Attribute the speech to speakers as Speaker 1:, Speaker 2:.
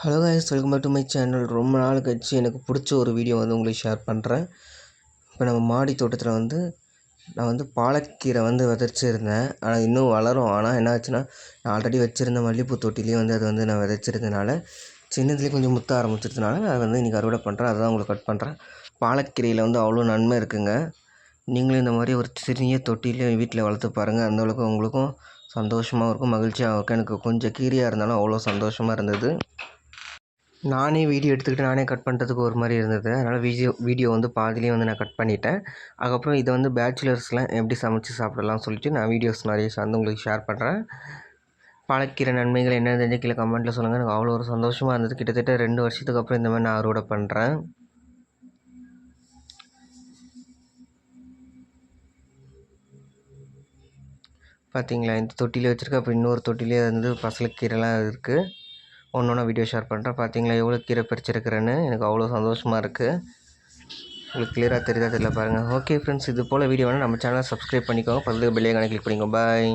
Speaker 1: Hello guys, welcome back to my channel. ரொம்ப நாள் கழிச்சு எனக்கு பிடிச்ச ஒரு வீடியோ உங்களுக்கு ஷேர் பண்ணுறேன். இப்போ நம்ம மாடி தோட்டத்தில் நான் பாலக்கீரை விதைச்சிருந்தேன். ஆனால் இன்னும் வளரும். ஆனால் என்ன ஆச்சுன்னா, நான் ஆல்ரெடி வச்சுருந்த மல்லிகைப்பூ தொட்டிலேயே அது நான் விதைச்சிருந்தனால சின்னதுலேயே கொஞ்சம் முத்த ஆரம்பிச்சிருந்தனால அதை இன்றைக்கி அறுவடை பண்ணுறேன். அதை தான் உங்களுக்கு கட் பண்ணுறேன். பாலக்கீரையில் அவ்வளோ நன்மை இருக்குங்க. நீங்களும் இந்த மாதிரி ஒரு சிறிய தொட்டிலே வீட்டில் வளர்த்து பாருங்கள். அந்தளவுக்கு உங்களுக்கும் சந்தோஷமாகவும் இருக்கும், மகிழ்ச்சியாகவும் இருக்கும். எனக்கு கொஞ்சம் கீரையாக இருந்தாலும் அவ்வளோ சந்தோஷமாக இருந்தது. நானே வீடியோ எடுத்துக்கிட்டு நானே கட் பண்ணுறதுக்கு ஒரு மாதிரி இருந்தது. அதனால் வீடியோ பாதியிலேயே நான் கட் பண்ணிட்டேன். அதுக்கப்புறம் இதை பேச்சுலர்ஸ்லாம் எப்படி சமைச்சு சாப்பிடலாம்னு சொல்லிட்டு நான் வீடியோஸ் நிறைய உங்களுக்கு ஷேர் பண்ணுறேன். பாலக்கீரை நன்மைகள் என்ன தெரிஞ்சு கீழே கமெண்ட்டில் சொல்லுங்கள். எனக்கு அவ்வளோ ஒரு சந்தோஷமாக இருந்தது. கிட்டத்தட்ட 2 வருஷத்துக்கு அப்புறம் இந்த மாதிரி நான் அறுவடை பண்ணுறேன். பார்த்தீங்களா, இந்த தொட்டிலே வச்சுருக்கேன். அப்புறம் இன்னொரு தொட்டிலே பசலைக்கீரைலாம் இருக்குது. ஒன்று வீடியோ ஷேர் பண்ணுறேன். பார்த்தீங்களா எவ்வளோ கீரை பறிச்சிருக்கிறேன்னு. எனக்கு அவ்வளோ சந்தோஷமாக இருக்குது. உங்களுக்கு கிளியராக தெரியுதா தெரியல பாருங்கள். ஓகே ஃப்ரெண்ட்ஸ், இது போல் வீடியோ வேணால் நம்ம சேனலை சப்ஸ்கிரைப் பண்ணிக்கோங்க. பக்கத்தில் பெல் ஐகானை கிளிக் பண்ணிக்கோங்க. பாய்.